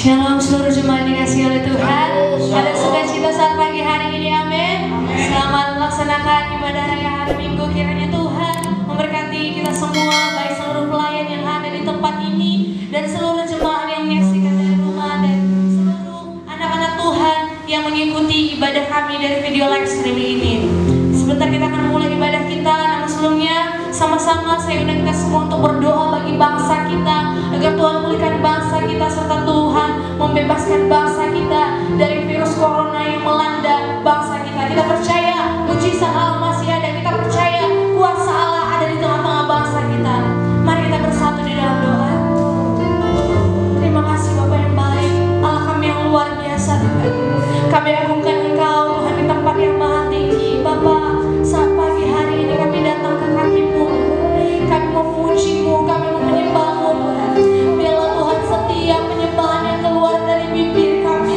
Shalom seluruh jemaat dikasihi oleh Tuhan. Ada sukacita saat pagi hari ini, amin. Selamat melaksanakan ibadah raya hari Minggu. Kiranya Tuhan memberkati kita semua, baik seluruh pelayan yang ada di tempat ini dan seluruh jemaat yang menyaksikan dari rumah dan seluruh anak-anak Tuhan yang mengikuti ibadah kami dari video live streaming ini. Sebentar kita akan mulai ibadah kita, namun sebelumnya sama-sama saya undang kita semua untuk berdoa bagi bangsa kita agar Tuhan pulihkan bangsa kita serta Tuhan membebaskan bangsa kita dari virus corona yang melanda bangsa kita. Kita percaya mujizat Allah masih ada, kita percaya kuasa Allah ada di tengah-tengah bangsa kita. Mari kita bersatu di dalam doa. Terima kasih Bapa yang baik, Allah kami yang luar biasa Tuhan. Kami agungkan Engkau Tuhan di tempat yang maha tinggi. Bapa, saat pagi hari ini kami datang ke kaki-Mu, kami memuji-Mu, kami menyembah-Mu Tuhan. Biarlah Tuhan setiap penyembahan yang keluar dari bibir kami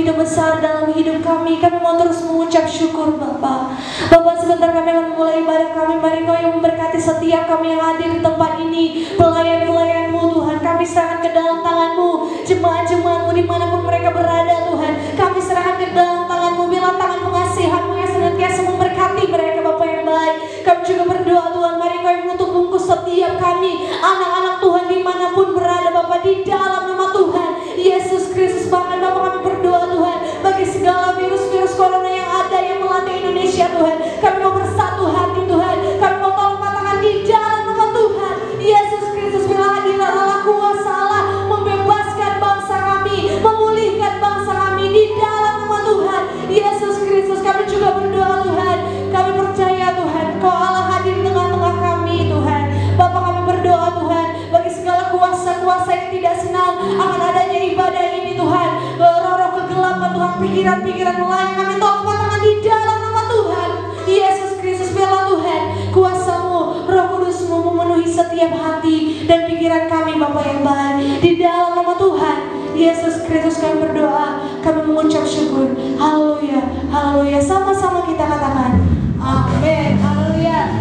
begitu besar dalam hidup kami. Kami mau terus mengucap syukur Bapa. Bapa, sebentar kami akan memulai ibadah kami. Mari Kau yang memberkati setiap kami yang hadir di tempat ini, pelayan-pelayan-Mu Tuhan. Kami serahkan ke dalam tangan-Mu, jemaat-jemaat-Mu dimanapun mereka berada Tuhan. Kami serahkan ke dalam tangan-Mu, biarlah tangan pengasihan-Mu yang senantiasa memberkati mereka Bapa yang baik. Kami juga berdoa Tuhan, mari Kau yang menutup bungkus setiap kami, anak-anak Tuhan dimanapun berada Bapa, di dalam nama Tuhan Yesus Kristus. Bahkan Bapa, kami berdoa Tuhan bagi segala virus-virus corona yang ada yang melanda Indonesia Tuhan. Kami mau bersatu hati Tuhan, kami mau tolong katakan di dalam nama Tuhan Yesus Kristus. Bila hadirlah Allah kuasa Allah membebaskan bangsa kami, memulihkan bangsa kami di dalam nama Tuhan Yesus Kristus. Kami juga berdoa Tuhan, kami percaya Tuhan Kau Allah hadir di tengah-tengah kami Tuhan. Bapa, kami berdoa Tuhan bagi segala kuasa-kuasa yang tidak senang akan adanya ibadah ini Tuhan. Roh-roh kegelapan Tuhan, pikiran-pikiran melayang, kami tolong katakan di dalam nama Tuhan Yesus Kristus. Biarlah Tuhan kuasa-Mu, Roh Kudus-Mu memenuhi setiap hati dan pikiran kami Bapa yang baik. Di dalam nama Tuhan Yesus Kristus kami berdoa, kami mengucap syukur. Haleluya, haleluya. Sama-sama kita katakan amin, haleluya.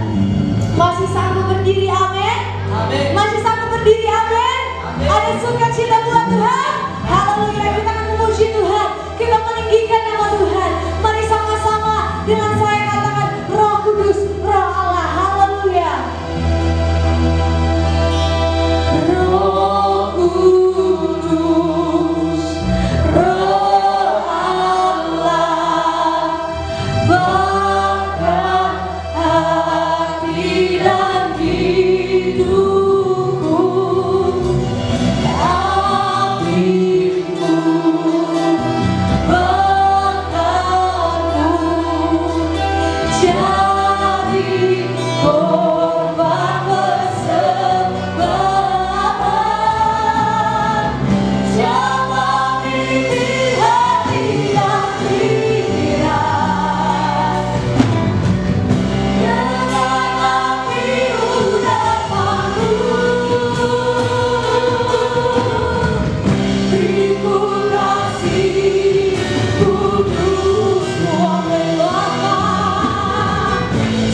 Masih sanggup berdiri, amin. Amin. Masih sanggup berdiri, amin. Amin. Ada sukacita buat Tuhan. Haleluya, kita akan memuji Tuhan, kita meninggikan nama Tuhan. Mari sama-sama dengan saya katakan Roh Kudus, Roh Allah. Haleluya. Roh Kudus, Roh Allah, bahkan hati dan hidupku, apimu bakarku, jadi korban persembahan. Jangan pilih hati dan pikiran, dengan api udapanmu beriku kasih kudus-Mu membakar.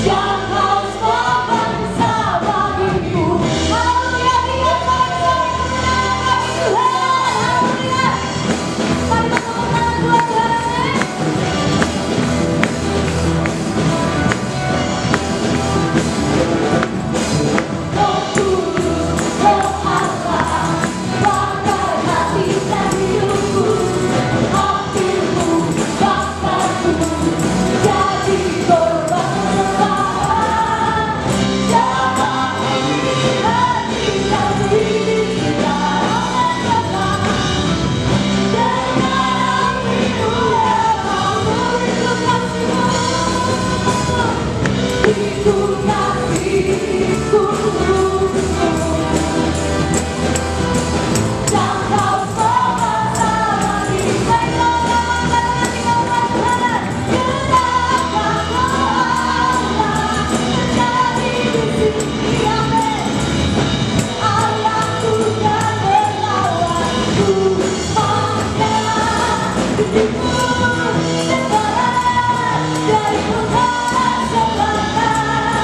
Jangan bangsa bagiku. Haleluya, tiga bangsa yang menangkap Tuhan. Haleluya. Mari tepuk tangan buat Tuhan. Roh Kudus, Roh Allah, bakar hati dan hidupku, apimu bakarku, jadi korban persembahan. Jangan pilih hati dan pikiran, dengan api udapanmu beriku kasih-Mu, beriku kasih kudus-Mu. Jangan kau semata lagi, baiklah katakan tinggalkan Tuhan. Gerakkan Allah menjadi di sini, amin. Ayahku dan relawanku, maka hidupku sebaran dari Tuhan sembahan.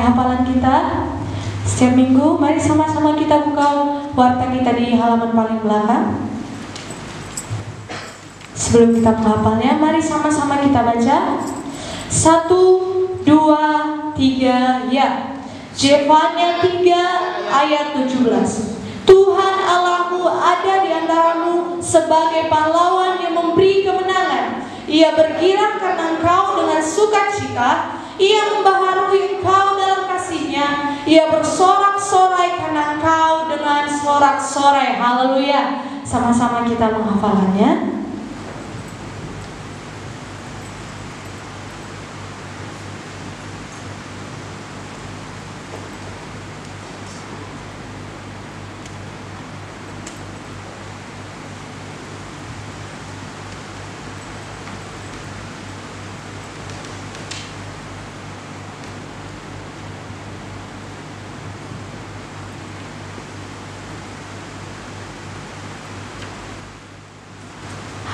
hafalan kita setiap minggu. Mari sama-sama kita buka warta kita di halaman paling belakang. Sebelum kita menghafalnya, mari sama-sama kita baca. 1, 2, 3, ya. Zefanya 3 ayat 17. Tuhan Allahmu ada di antaramu sebagai pahlawan yang memberi kemenangan. Ia bergirang karena engkau dengan sukacita. Ia membaharui engkau dalam kasih-Nya. Ia bersorak-sorai karena engkau dengan sorak-sorai. Haleluya. Sama-sama kita menghafalkannya.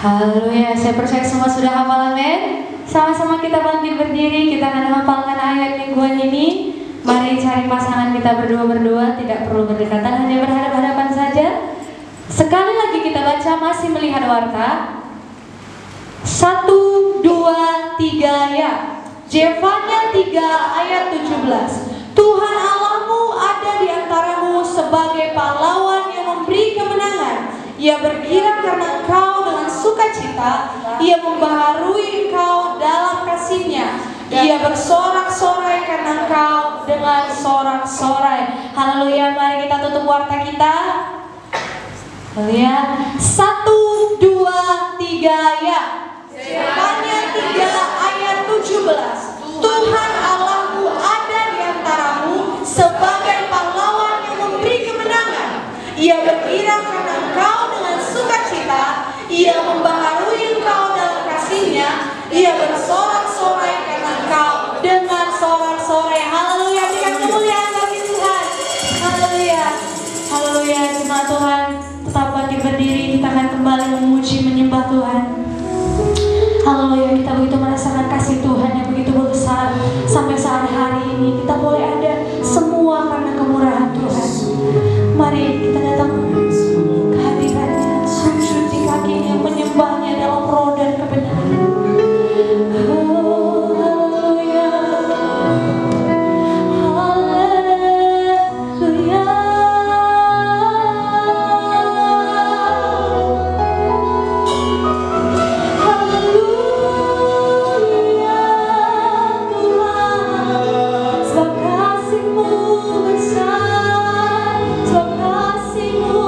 Haleluya, saya percaya semua sudah hafal, amin. Sama-sama kita bangkit berdiri, kita akan hafalkan ayat mingguan ini. Mari cari pasangan kita berdua-berdua, tidak perlu berdekatan, hanya berhadap-hadapan saja. Sekali lagi kita baca, masih melihat warta. 1, 2, 3, ya. Zefanya 3 ayat 17. Tuhan Allahmu ada di antaramu sebagai pahlawan yang memberi kemenangan. Ia bergirang karena engkau dengan sukacita. Ia membaharui engkau dalam kasih-Nya. Ia bersorak-sorai karena engkau dengan sorak-sorai. Haleluya, mari kita tutup warta kita. Haleluya. 1, 2, 3, ya. Zefanya 3 ayat 17. Tuhan Allahmu ada di antaramu sebagai pahlawan yang memberi kemenangan. Ia bergirang karena engkau dengan sukacita. Ia membaharui engkau dalam kasih-Nya. Ia bersorak-sorai karena engkau dengan sorak-sorai. Haleluya, berikan kemuliaan bagi Tuhan. Haleluya, haleluya. Jemaat Tuhan, tetap bangkit berdiri. Kita akan kembali memuji, menyembah Tuhan. Haleluya, kita begitu merasakan kasih Tuhan yang begitu besar. Sampai saat hari ini kita boleh ada semua karena kemurahan Tuhan. Mari kita datang ke hadirat-Nya, sujud di kaki-Nya, menyembah-Nya dalam roh dan kebenaran. Haleluya, haleluya. Sebab kasih-Mu besar, sebab kasih-Mu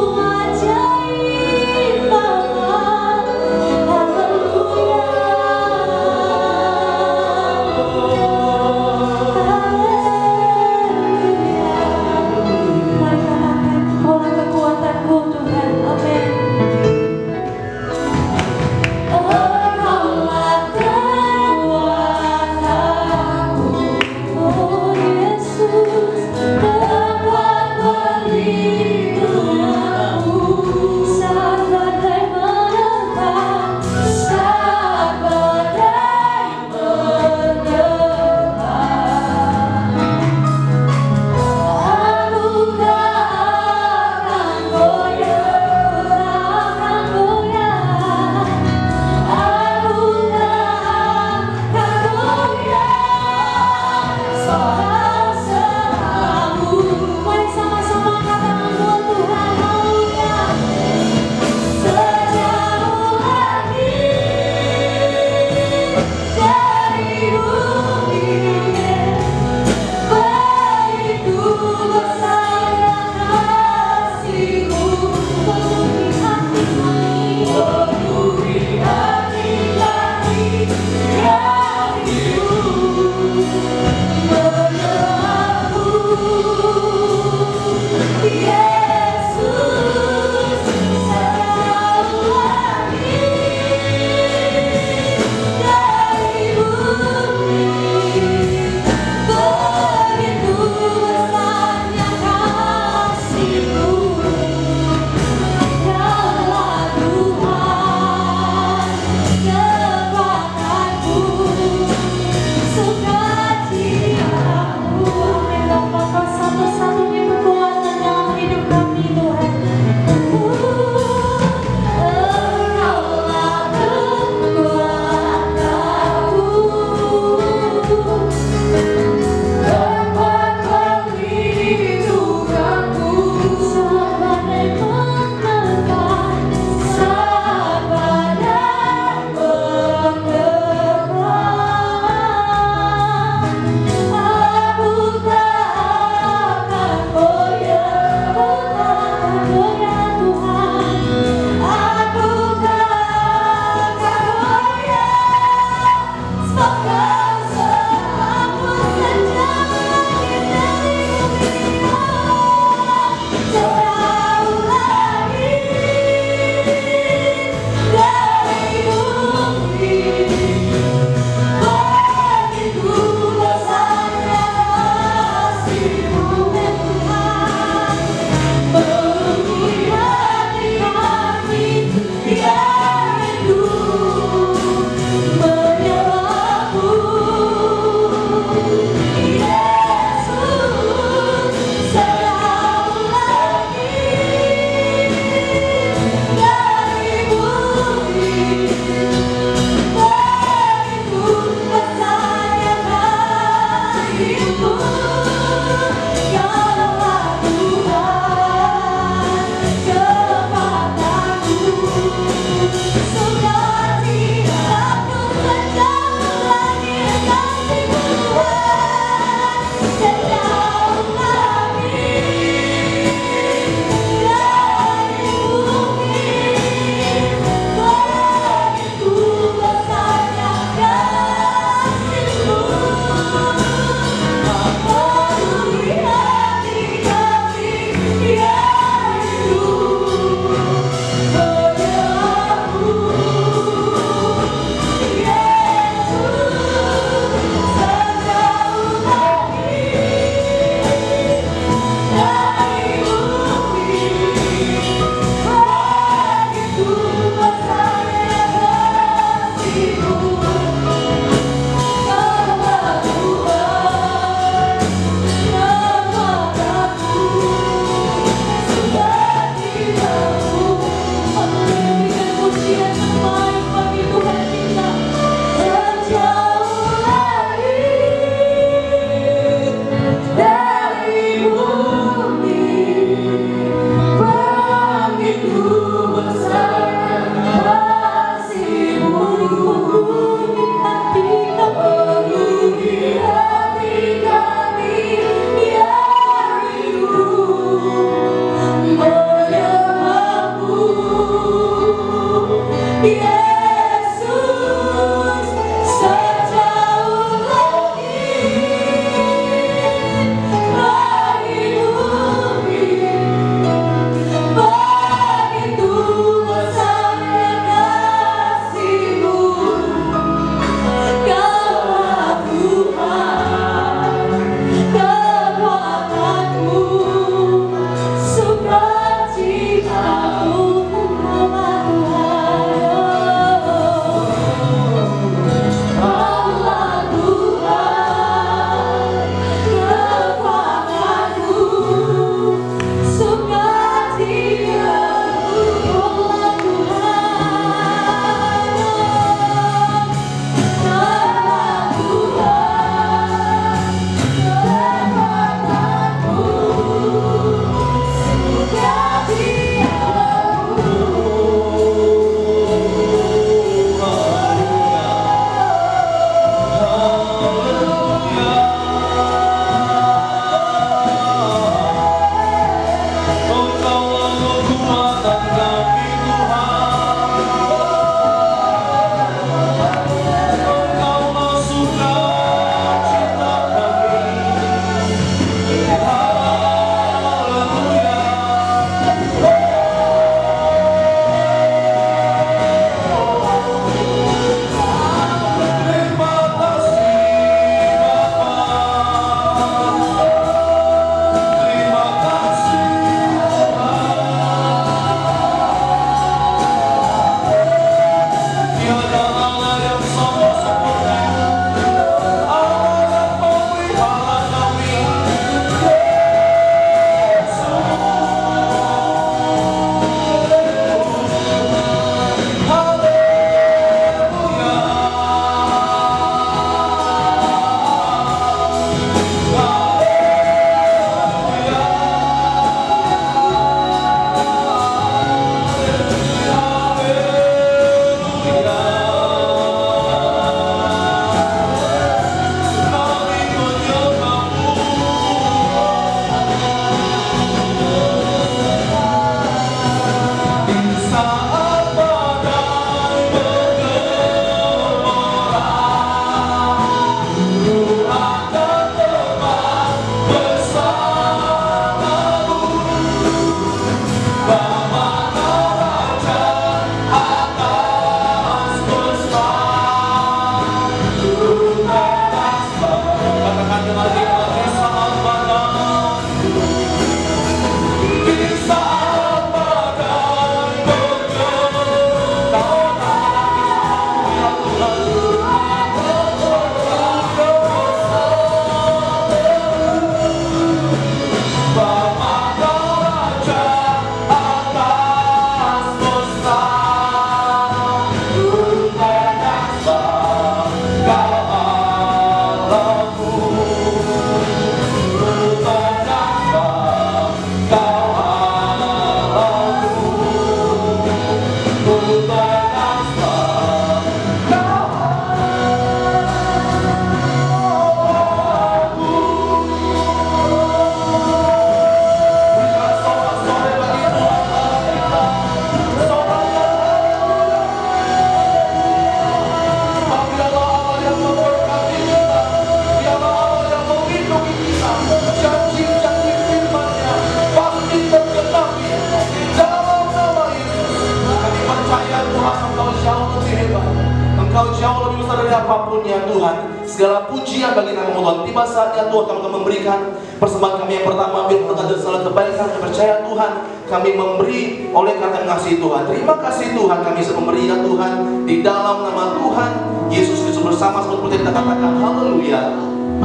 apapun ya Tuhan, segala pujian bagi nama Tuhan. Tiba saatnya Tuhan kami akan memberikan persembahan kami yang pertama, biar kita ada salah kebaikan. Kami percaya Tuhan, kami memberi oleh karena kasih Tuhan. Terima kasih Tuhan, kami bisa memberi ya Tuhan, di dalam nama Tuhan Yesus Kristus bersama seperti kita katakan haleluya,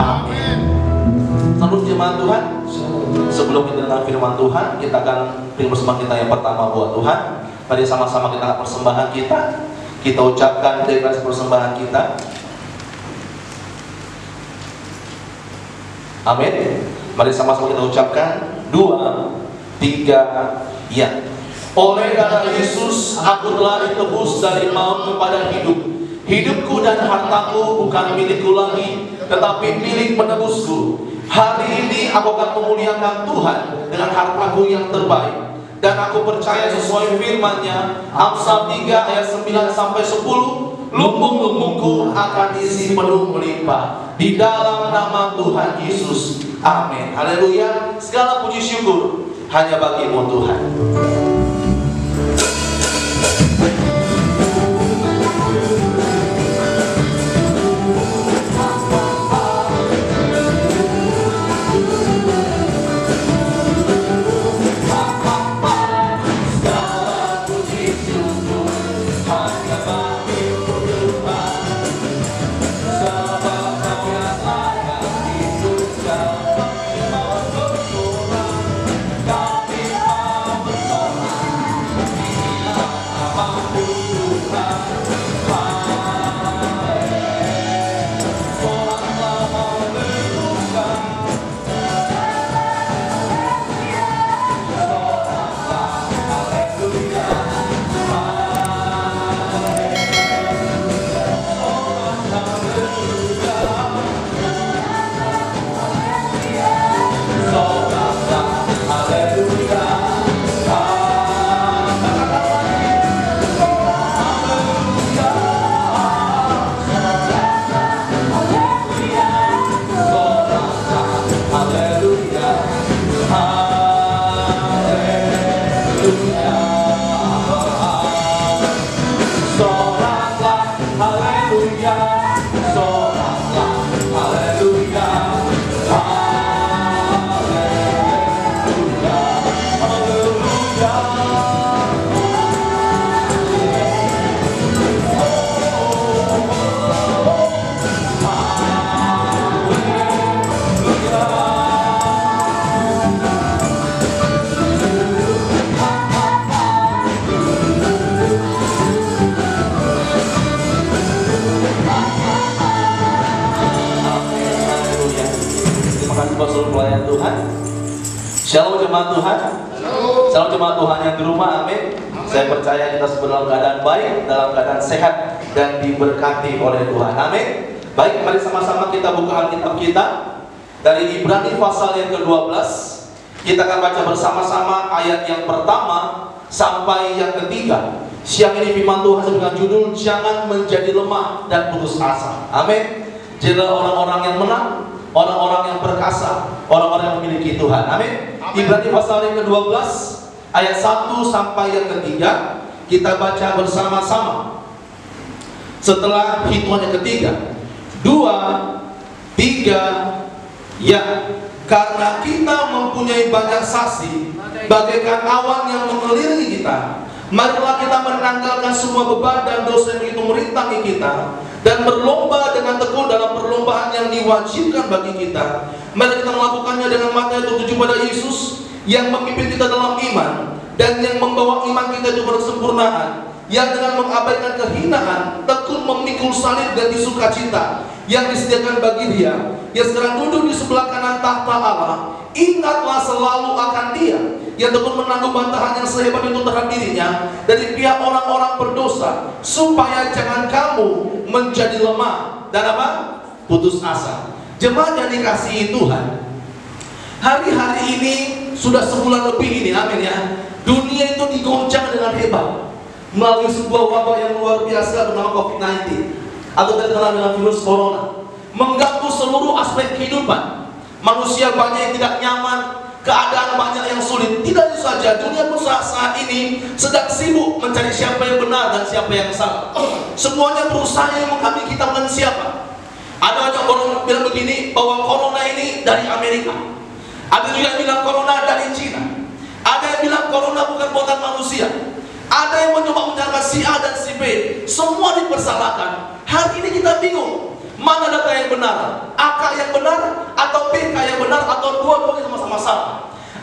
amin. Saudara jemaat Tuhan, sebelum kita dengar firman Tuhan, kita akan beri persembahan kita yang pertama buat Tuhan. Mari sama-sama kita angkat persembahan kita ucapkan deklarasi persembahan kita. Amin. Mari sama-sama kita ucapkan 2, 3, ya. Oleh karena Yesus, aku telah ditebus dari maut kepada hidup. Hidupku dan hartaku bukan milikku lagi, tetapi milik penebusku. Hari ini aku akan memuliakan Tuhan dengan hartaku yang terbaik. Dan aku percaya sesuai firman-Nya, Amsal 3 ayat 9-10, lumbung-lumbungku akan isi penuh melimpah. Di dalam nama Tuhan Yesus, amin. Haleluya. Segala puji syukur hanya bagi-Mu Tuhan. Shalom jemaat Tuhan. Shalom jemaat Tuhan yang di rumah, amin. Saya percaya kita semua dalam keadaan baik, dalam keadaan sehat, dan diberkati oleh Tuhan, amin. Baik, mari sama-sama kita buka Alkitab kita dari Ibrani pasal yang ke-12. Kita akan baca bersama-sama ayat yang pertama sampai yang ketiga. Siang ini firman Tuhan dengan judul jangan menjadi lemah dan putus asa, amin. Jadilah orang-orang yang menang, orang-orang yang perkasa, orang-orang yang memiliki Tuhan, amin. Ibrani pasal yang ke-12 ayat 1 sampai yang ketiga, kita baca bersama-sama. Setelah hitungan yang ketiga, 2, 3, ya. Karena kita mempunyai banyak saksi bagaikan awan yang mengelilingi kita, marilah kita menanggalkan semua beban dan dosa yang itu merintangi kita, dan berlomba dengan tekun dalam perlombaan yang diwajibkan bagi kita. Mari kita melakukannya dengan mata yang tertuju pada Yesus, yang memimpin kita dalam iman, dan yang membawa iman kita itu bersempurnaan, yang dengan mengabaikan kehinaan tekun memikul salib dan disukacita yang disediakan bagi Dia, yang sekarang duduk di sebelah kanan tahta Allah. Ingatlah selalu akan Dia yang tekun menanggung bantahan yang sehebat itu terhadap dirinya dari pihak orang-orang berdosa, supaya jangan kamu menjadi lemah dan apa? Putus asa. Jemaat yang dikasihi Tuhan, hari-hari ini sudah sebulan lebih ini, amin ya, dunia itu digoncang dengan hebat melalui sebuah wabah yang luar biasa bernama COVID-19, atau terkenal dengan virus corona, mengganggu seluruh aspek kehidupan. Manusia banyak yang tidak nyaman, keadaan banyak yang sulit. Tidak itu saja, dunia pun saat ini sedang sibuk mencari siapa yang benar dan siapa yang salah. Semuanya berusaha yang mengkambing hitamkan siapa. Ada orang bilang begini, bahwa corona ini dari Amerika. Ada juga yang bilang corona dari Cina. Ada yang bilang corona bukan buatan manusia. Ada yang mencoba menyalahkan si A dan si B. Semua dipersalahkan. Hari ini kita bingung, mana data yang benar? A yang benar atau B yang benar, atau dua-duanya sama-sama salah?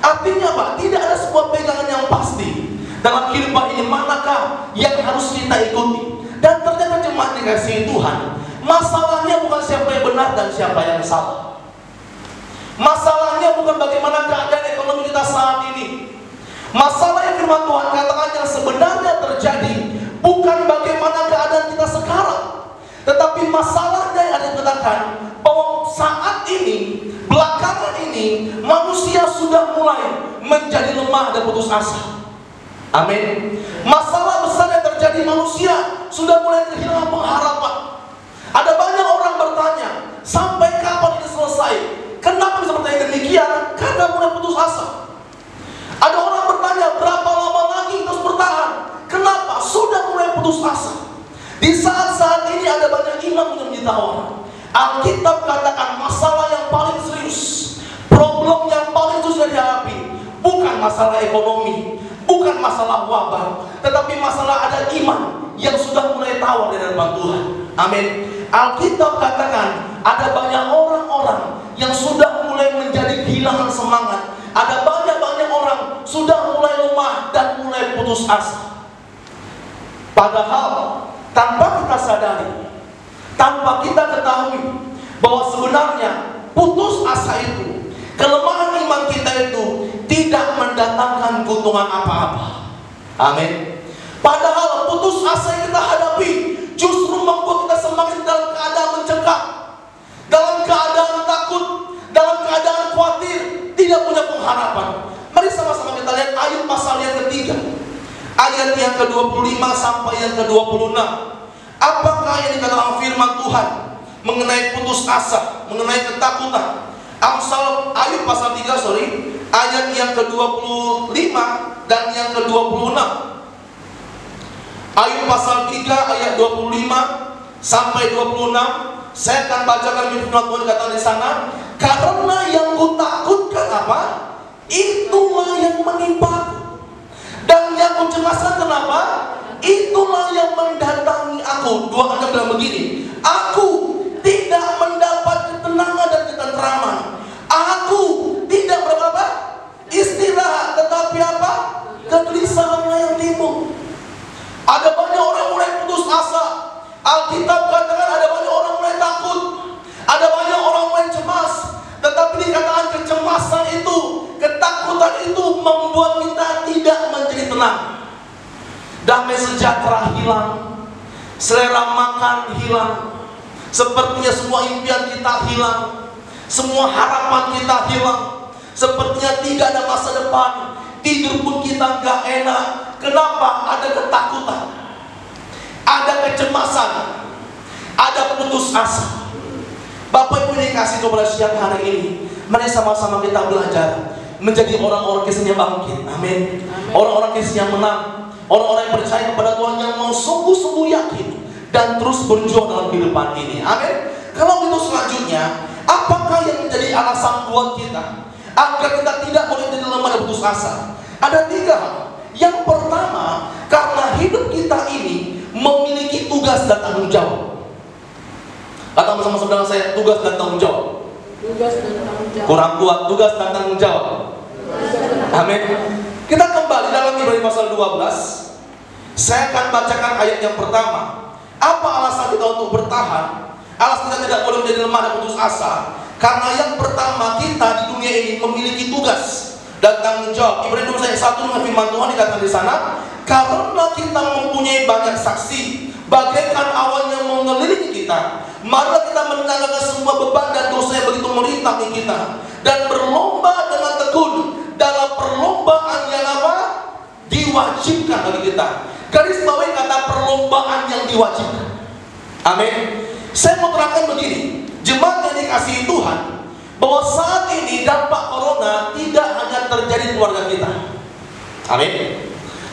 Artinya apa? Tidak ada sebuah pegangan yang pasti dalam kehidupan ini, manakah yang harus kita ikuti. Dan ternyata jemaat dikasihi Tuhan, masalahnya bukan siapa yang benar dan siapa yang salah. Masalahnya bukan bagaimana keadaan ekonomi kita saat ini. Masalah yang firman Tuhan katakan yang sebenarnya terjadi bukan bagaimana keadaan kita sekarang, tetapi masalahnya yang ada dikatakan bahwa saat ini, belakangan ini, manusia sudah mulai menjadi lemah dan putus asa. Amin. Masalah besar yang terjadi, manusia sudah mulai kehilangan pengharapan. Ada banyak orang bertanya, sampai kapan ini selesai? Kenapa bisa bertanya demikian? Karena mulai putus asa. Ada orang bertanya, berapa lama lagi terus bertahan? Kenapa? Sudah mulai putus asa. Di saat-saat ini ada banyak iman yang ditawar. Alkitab katakan masalah yang paling serius, problem yang paling susah dihadapi, bukan masalah ekonomi, bukan masalah wabah, tetapi masalah ada iman yang sudah mulai tawar di hadapan Tuhan. Amin. Alkitab katakan ada banyak orang-orang yang sudah mulai menjadi kehilangan semangat. Ada banyak orang sudah mulai lemah dan mulai putus asa. Padahal tanpa kita sadari, tanpa kita ketahui bahwa sebenarnya putus asa itu, kelemahan iman kita itu tidak mendatangkan keuntungan apa-apa. Amin. Padahal putus asa yang kita hadapi justru membuat kita semakin dalam keadaan mencekam, dalam keadaan takut, dalam keadaan khawatir, tidak punya pengharapan. Mari sama-sama kita lihat Ayub pasal yang ketiga, ayat yang ke-25 sampai yang ke-26. Apakah yang dikatakan firman Tuhan mengenai putus asa, mengenai ketakutan? Ayub pasal 3 ayat yang ke-25 dan yang ke-26. Ayub pasal 3 ayat 25 sampai 26. Saya akan bacakan firman Tuhan kata di sana. Karena yang kutakutkan apa? Itulah yang menimpaku. Dan yang kucemaskan kenapa? Itulah yang mendatangi aku. Dua anak bilang begini, aku tidak mendapat ketenangan dan ketenteraman. Aku tidak berapa? Istirahat, tetapi apa? Kegelisahannya yang timbul. Ada banyak orang mulai putus asa. Alkitab katakan ada banyak orang mulai takut, ada banyak orang mulai cemas. Tetapi dikatakan kecemasan itu, ketakutan itu membuat kita tidak menjadi tenang. Damai sejahtera hilang, selera makan hilang, sepertinya semua impian kita hilang, semua harapan kita hilang, sepertinya tidak ada masa depan. Tidur pun kita gak enak. Kenapa? Ada ketakutan, ada kecemasan, ada putus asa. Bapak Ibu dikasih kepada siang hari ini, mari sama-sama kita belajar menjadi orang-orang Kristen yang bangkit. Amin. Orang-orang Kristen yang menang, orang-orang yang percaya kepada Tuhan, yang mau sungguh-sungguh yakin dan terus berjuang dalam kehidupan ini. Amin. Kalau itu selanjutnya, apakah yang menjadi alasan buat kita agar kita tidak boleh menjadi lemah dan putus asa? Ada 3 hal. Yang pertama, karena hidup kita ini memiliki tugas dan tanggung jawab. Kata bersama-sama saya, tugas dan tanggung jawab. Tugas dan tanggung jawab. Kurang kuat, tugas dan tanggung jawab. Amin. Kita kembali dalam Ibrani pasal 12. Saya akan bacakan ayat yang pertama. Apa alasan kita untuk bertahan? Alasan kita tidak boleh menjadi lemah dan putus asa, karena yang pertama, kita di dunia ini memiliki tugas dan tanggung jawab. Ibrani 12 ayat 1 dengan firman Tuhan dikatakan di sana, karena kita mempunyai banyak saksi, bagaikan awan yang mengelilingi kita, marilah kita menanggalkan semua beban dan dosa yang begitu merintangi kita, dan berlomba dengan tekun dalam perlombaan yang apa? Diwajibkan bagi kita. Garis bawahi kata perlombaan yang diwajibkan. Amin. Saya mau terangkan begini, jemaat yang dikasihi Tuhan, bahwa saat ini dampak corona tidak hanya terjadi di keluarga kita. Amin.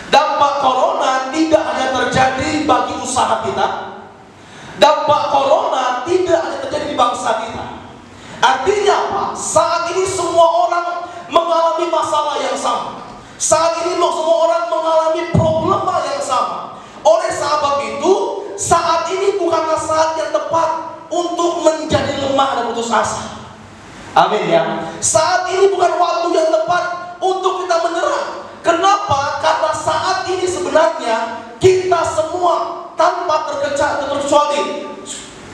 Dampak corona tidak hanya terjadi bagi usaha kita. Dampak corona tidak hanya terjadi di bangsa kita. Artinya apa? Saat ini semua orang mengalami masalah yang sama. Saat ini semua orang mengalami problema yang sama. Oleh sebab itu, saat ini bukanlah saat yang tepat untuk menjadi lemah dan putus asa. Amin ya. Saat ini bukan waktu yang tepat untuk kita menyerah. Kenapa? Karena saat ini sebenarnya kita semua tanpa terkecuali,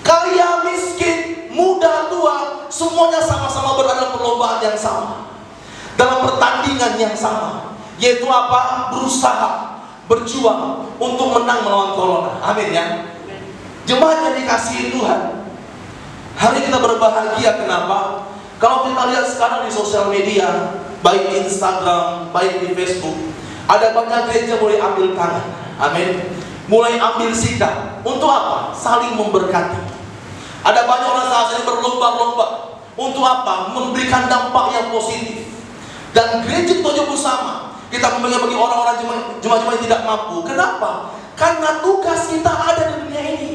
kaya miskin, muda tua, semuanya sama-sama berada dalam perlombaan yang sama, dalam pertandingan yang sama, yaitu apa? Berusaha, berjuang untuk menang melawan corona. Amin ya. Jemaat yang dikasihi Tuhan, hari kita berbahagia. Kenapa? Kalau kita lihat sekarang di sosial media, baik di Instagram, baik di Facebook, ada banyak gereja mulai ambil tangan. Amin. Mulai ambil sikap. Untuk apa? Saling memberkati. Ada banyak orang saat ini berlomba-lomba. Untuk apa? Memberikan dampak yang positif. Dan gereja kita juga sama. Kita membagi orang-orang jemaat-jemaat yang tidak mampu. Kenapa? Karena tugas kita ada di dunia ini.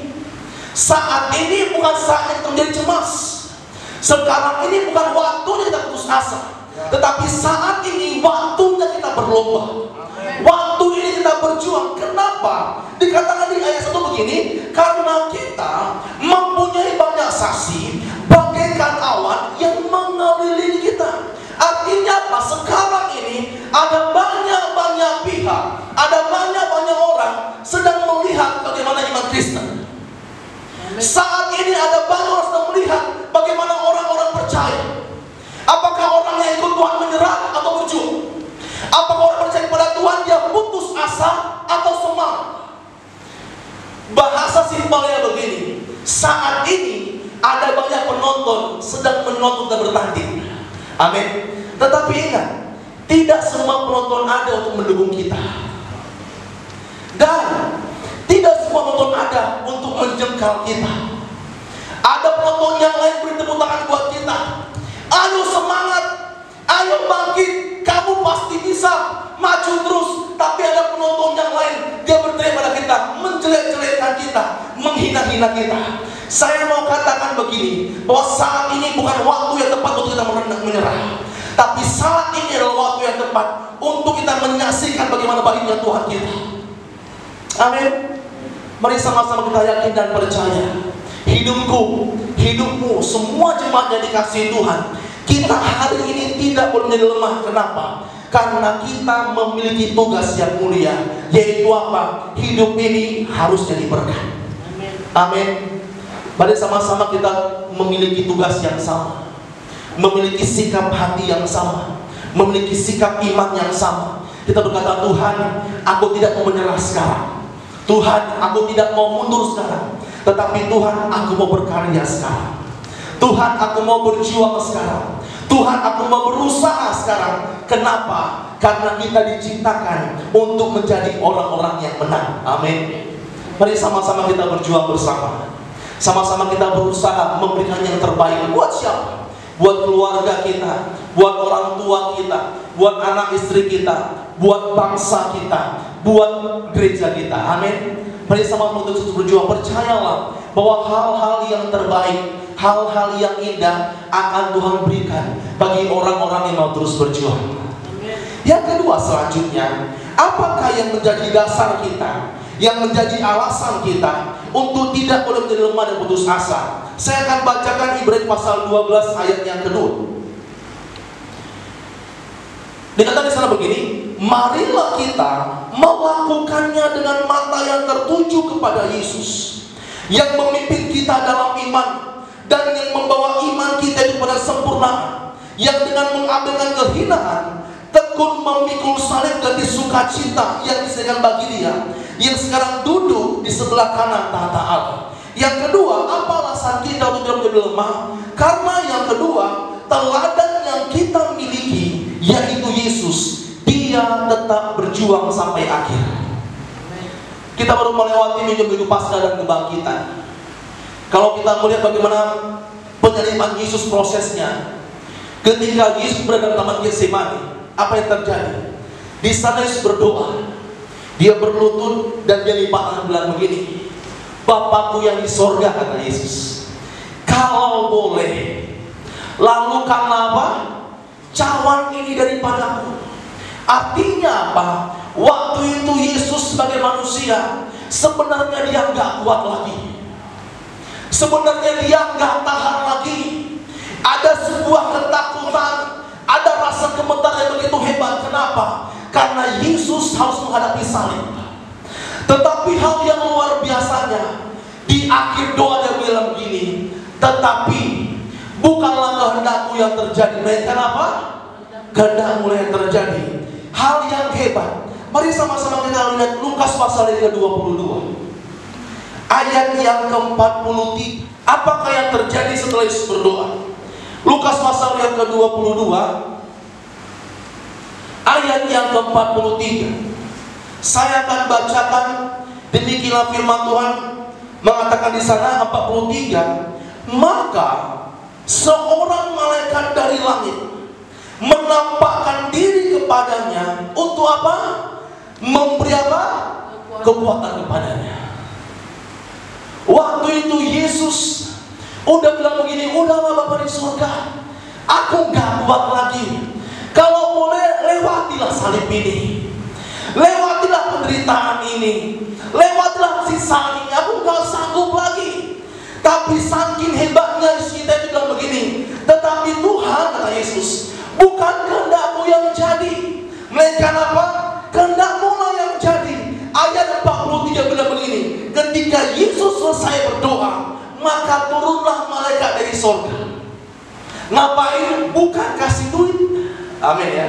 Saat ini bukan saatnya kita menjadi cemas. Sekarang ini bukan waktunya kita putus asa, tetapi saat ini waktunya kita berlomba. Waktu ini kita berjuang. Kenapa? Dikatakan di ayat 1 begini, karena kita mempunyai banyak saksi bagaikan awan yang mengelilingi kita. Artinya apa? Sekarang ini ada banyak-banyak pihak, ada banyak-banyak orang sedang melihat bagaimana iman Kristen. Saat ini ada banyak orang sedang melihat bagaimana orang-orang percaya. Apakah orang yang ikut Tuhan menyerah atau berjuang? Apakah orang percaya kepada Tuhan dia putus asa atau semangat? Bahasa simpelnya begini, saat ini ada banyak penonton sedang menonton dan bertanding. Amin. Tetapi ingat, tidak semua penonton ada untuk mendukung kita. Dan tidak semua penonton ada untuk menjengkal kita. Ada penonton yang lain beri tepuk tangan buat kita. Ayo semangat, ayo bangkit, kamu pasti bisa, maju terus. Tapi ada penonton yang lain, dia berteriak pada kita, menjelek-jelekkan kita, menghina-hina kita. Saya mau katakan begini, bahwa saat ini bukan waktu yang tepat untuk kita menyerah, tapi saat ini adalah waktu yang tepat untuk kita menyaksikan bagaimana baiknya Tuhan kita. Amin. Mari sama-sama kita yakin dan percaya. Hidupku, hidupmu, semua jemaat yang dikasihi Tuhan, kita hari ini tidak boleh menjadi lemah. Kenapa? Karena kita memiliki tugas yang mulia, yaitu apa? Hidup ini harus jadi berkat. Amin. Mari sama-sama kita memiliki tugas yang sama, memiliki sikap hati yang sama, memiliki sikap iman yang sama. Kita berkata, Tuhan, aku tidak mau menyerah sekarang. Tuhan, aku tidak mau mundur sekarang. Tetapi Tuhan, aku mau berkarya sekarang. Tuhan, aku mau berjuang sekarang. Tuhan, aku mau berusaha sekarang. Kenapa? Karena kita diciptakan untuk menjadi orang-orang yang menang. Amin. Mari sama-sama kita berjuang bersama. Sama-sama kita berusaha memberikan yang terbaik. Buat siapa? Buat keluarga kita, buat orang tua kita, buat anak istri kita, buat bangsa kita, buat gereja kita. Amin. Mari sama-sama untuk berjuang. Percayalah bahwa hal-hal yang terbaik, hal-hal yang indah akan Tuhan berikan bagi orang-orang yang mau terus berjuang. Yang kedua selanjutnya, apakah yang menjadi dasar kita, yang menjadi alasan kita untuk tidak boleh menjadi lemah dan putus asa? Saya akan bacakan Ibrani pasal 12 ayat yang kedua. Dikatakan di sana begini, marilah kita melakukannya dengan mata yang tertuju kepada Yesus, yang memimpin kita dalam iman dan yang membawa iman kita itu pada sempurna, yang dengan mengambilkan kehinaan tekun memikul salib dan sukacita yang disediakan bagi dia, yang sekarang duduk di sebelah kanan tahta Allah. Yang kedua, apa alasan kita untuk tidak menjadi lemah? Karena yang kedua, teladan yang kita miliki, yaitu Yesus. Dia tetap berjuang sampai akhir. Kita baru melewati minggu-minggu Paskah dan kebangkitan. Kalau kita melihat bagaimana penyaliban Yesus prosesnya, ketika Yesus berada di Taman Getsemani, apa yang terjadi? Di sana Yesus berdoa, dia berlutut dan dia lipat tangan bilang begini, Bapakku yang di sorga, kata Yesus, kalau boleh. Lalu karena apa? Cawan ini daripadaku. Artinya apa? Waktu itu Yesus sebagai manusia sebenarnya dia nggak kuat lagi. Sebenarnya dia nggak tahan lagi. Ada sebuah ketakutan, ada rasa gemetar yang begitu hebat. Kenapa? Karena Yesus harus menghadapi salib. Tetapi hal yang luar biasanya, di akhir doa dia bilang begini, tetapi bukanlah kehendakmu yang terjadi, melainkan apa? Kehendakmu yang terjadi. Hal yang hebat. Mari sama-sama kita lihat Lukas pasal yang ke-22 ayat yang ke-43. Apakah yang terjadi setelah Yesus berdoa? Lukas pasal yang ke-22 ayat yang ke-43. Saya akan bacakan. Demikianlah firman Tuhan mengatakan di sana 43. Maka seorang malaikat dari langit menampakkan diri kepadanya untuk apa? Memberi apa? Kekuatan kepadanya. Waktu itu Yesus udah bilang begini, udahlah Bapa di surga, aku gak kuat lagi. Kalau boleh lewatilah salib ini, lewatilah penderitaan ini, lewatilah siksaan ini, aku gak sanggup lagi. Tapi saking hebatnya Yesus kita itu bilang begini, tetapi Tuhan, kata Yesus, bukan kehendakmu yang jadi, melainkan apa? Kehendakmu lah yang jadi. Ayat 43 bilang begini, ketika Yesus selesai berdoa, maka turunlah malaikat dari surga. Ngapain? Bukan kasih duit, amin ya.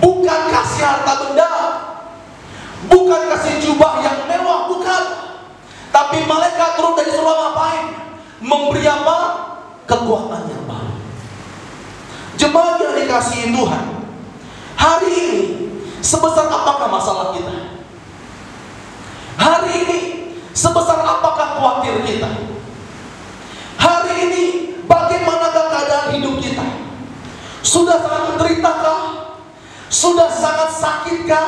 Bukan kasih harta benda, bukan kasih jubah yang mewah, bukan. Tapi malaikat turun dari surga ngapain? Memberi apa? Kekuatan yang baru. Jemaat yang dikasihi Tuhan, hari ini sebesar apakah masalah kita? Hari ini sebesar apakah khawatir kita? Hari ini bagaimanakah keadaan hidup kita? Sudah sangat menderitakah? Sudah sangat sakitkah?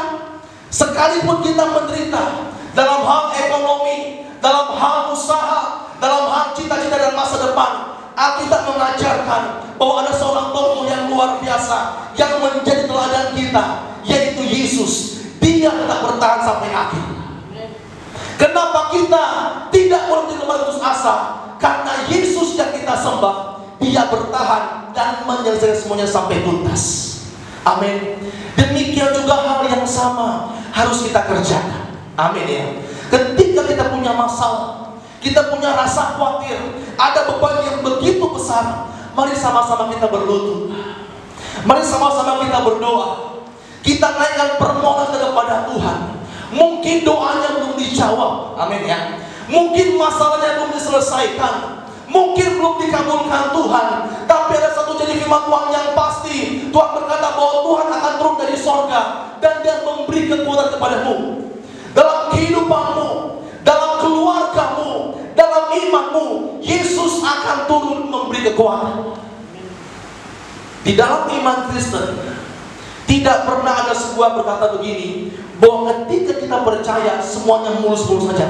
Sekalipun kita menderita dalam hal ekonomi, dalam hal usaha, dalam hal cita-cita dan masa depan, Alkitab mengajarkan bahwa ada seorang tokoh yang luar biasa yang menjadi teladan kita, yaitu Yesus. Dia tetap bertahan sampai akhir. Kenapa kita tidak boleh putus asa? Karena Yesus yang kita sembah, dia bertahan dan menyelesaikan semuanya sampai tuntas. Amin. Demikian juga hal yang sama harus kita kerjakan. Amin ya. Ketika kita punya masalah, kita punya rasa khawatir, ada beban yang begitu besar, mari sama-sama kita berlutut. Mari sama-sama kita berdoa. Kita naikkan permohonan kepada Tuhan. Mungkin doanya belum dijawab, amin ya. Mungkin masalahnya belum diselesaikan, mungkin belum dikabulkan Tuhan. Tapi ada satu jadi firman Tuhan yang pasti. Tuhan berkata bahwa Tuhan akan turun dari sorga dan dia memberi kekuatan kepadamu. Dalam kehidupanmu, dalam keluargamu, dalam imanmu, Yesus akan turun memberi kekuatan. Di dalam iman Kristen tidak pernah ada sebuah berkata begini, bahwa ketika kita percaya semuanya mulus-mulus saja.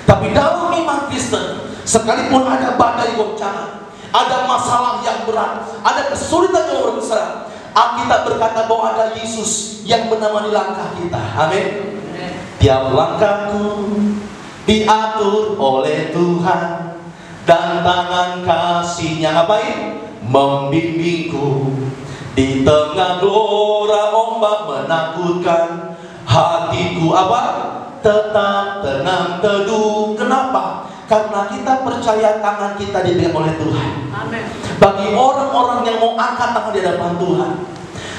Tapi dalam iman Kristen, sekalipun ada badai goncangan, ada masalah yang berat, ada kesulitan yang besar, Alkitab berkata bahwa ada Yesus yang menemani langkah kita. Amin. Tiap langkahku diatur oleh Tuhan, dan tangan kasih-Nya ngapain? Membimbingku. Di tengah gelora ombak menakutkan, hatiku apa? Tetap tenang teduh. Kenapa? Karena kita percaya tangan kita dipegang oleh Tuhan. Amen. Bagi orang-orang yang mau angkat tangan di hadapan Tuhan,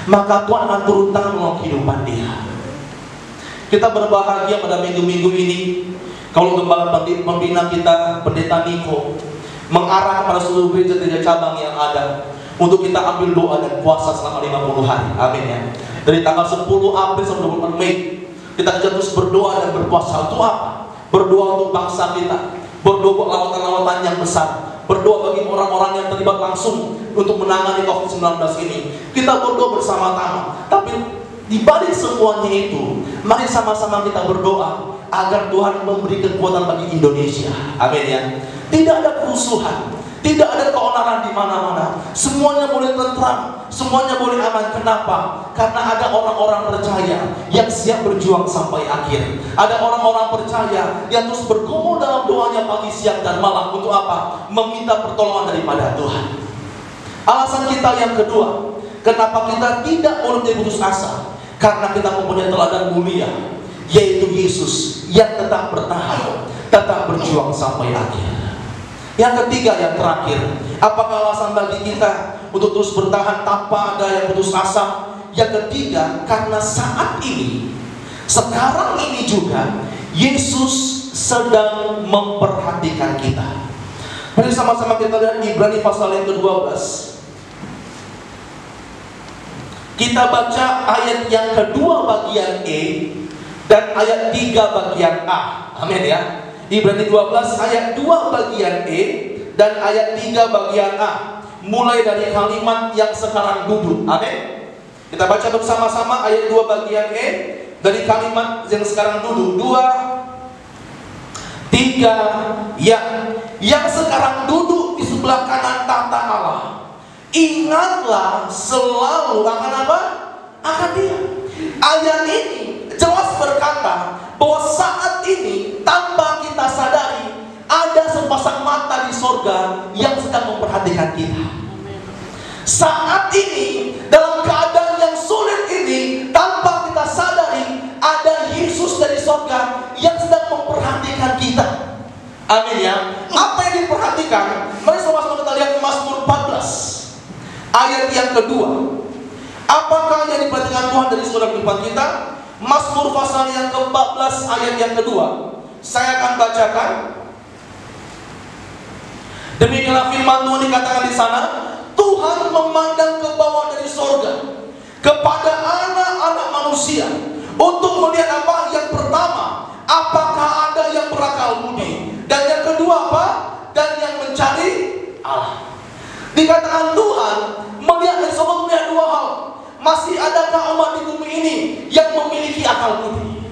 maka Tuhan akan turun tangan menolong kehidupan dia. Kita berbahagia pada minggu-minggu ini kalau gembala pembina kita, Pendeta Niko, mengarah kepada seluruh gereja-gereja cabang yang ada untuk kita ambil doa dan puasa selama 50 hari. Amin ya. Dari tanggal 10 April sampai 24 Mei kita terus berdoa dan berpuasa. Untuk apa? Berdoa untuk bangsa kita, berdoa untuk lawatan-lawatan yang besar, berdoa bagi orang-orang yang terlibat langsung untuk menangani COVID-19 ini. Kita berdoa bersama-sama. Tapi di balik semuanya itu, mari sama-sama kita berdoa agar Tuhan memberi kekuatan bagi Indonesia. Amin ya. Tidak ada kerusuhan, tidak ada keonaran di mana-mana. Semuanya boleh tentram, semuanya boleh aman. Kenapa? Karena ada orang-orang percaya yang siap berjuang sampai akhir. Ada orang-orang percaya yang terus bergumul dalam doanya pagi, siang, dan malam. Untuk apa? Meminta pertolongan daripada Tuhan. Alasan kita yang kedua, kenapa kita tidak boleh menjadi putus asa? Karena kita mempunyai teladan mulia, yaitu Yesus yang tetap bertahan, tetap berjuang sampai akhir. Yang ketiga, yang terakhir, apakah alasan bagi kita untuk terus bertahan tanpa ada yang putus asa? Yang ketiga, karena saat ini, sekarang ini juga Yesus sedang memperhatikan kita. Mari sama-sama kita lihat Ibrani pasal yang ke-12. Kita baca ayat yang kedua bagian E dan ayat 3 bagian A. Amin ya. Ibrani 12 ayat 2 bagian E dan ayat 3 bagian A. Mulai dari kalimat yang sekarang duduk. Amin. Kita baca bersama-sama ayat 2 bagian E dari kalimat yang sekarang duduk. 2, 3, ya. Yang sekarang duduk di sebelah kanan tahta Allah, ingatlah selalu akan apa? Akan Dia. Ayat ini jelas berkata bahwa saat ini tanpa kita sadari ada sepasang mata di sorga yang sedang memperhatikan kita. Saat ini dalam keadaan yang sulit ini, tanpa kita sadari ada Yesus dari sorga yang sedang memperhatikan kita. Amin ya. Apa yang diperhatikan? Mari sama-sama kita lihat Mazmur 14 ayat yang kedua. Apakah yang diperhatikan Tuhan dari surga kehidupan kita? Mazmur pasal yang ke-14 ayat yang kedua. Saya akan bacakan. Demikianlah firman Tuhan dikatakan di sana, Tuhan memandang ke bawah dari surga kepada anak-anak manusia untuk melihat apa? Yang pertama, apakah ada yang berakal budi? Dan yang kedua apa? Dan yang mencari Allah. Dikatakan Tuhan melihat dari surga, melihat dua hal. Masih adakah umat di bumi ini yang memiliki akal budi?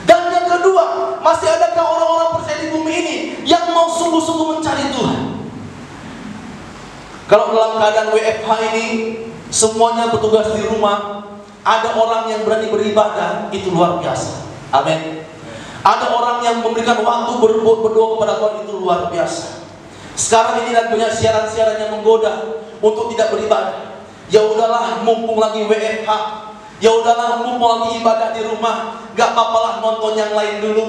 Dan yang kedua, masih adakah orang-orang percaya di bumi ini yang mau sungguh-sungguh mencari Tuhan? Kalau dalam keadaan WFH ini semuanya bertugas di rumah, ada orang yang berani beribadah, itu luar biasa. Amin. Ada orang yang memberikan waktu berdoa kepada Tuhan, itu luar biasa. Sekarang ini dan banyak siaran-siaran yang menggoda untuk tidak beribadah. Ya udahlah, mumpung lagi WFH, ya udahlah, mumpung lagi ibadah di rumah, gak apa-apalah nonton yang lain dulu,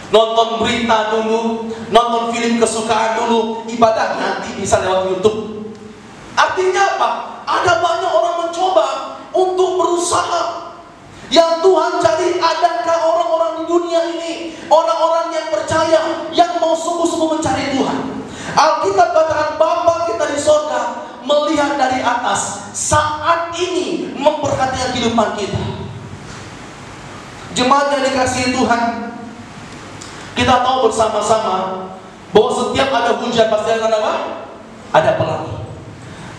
nonton berita dulu, nonton film kesukaan dulu, ibadah nanti bisa lewat YouTube. Artinya apa? Ada banyak orang mencoba untuk berusaha. Yang Tuhan cari, adakah orang-orang di dunia ini, orang-orang yang percaya, yang mau sungguh-sungguh mencari Tuhan? Alkitab katakan Bapa kita di sorga melihat dari atas, saat ini memperhatikan kehidupan kita. Jemaat yang dikasihi Tuhan, kita tahu bersama-sama bahwa setiap ada hujan pasti ada apa? Ada pelangi.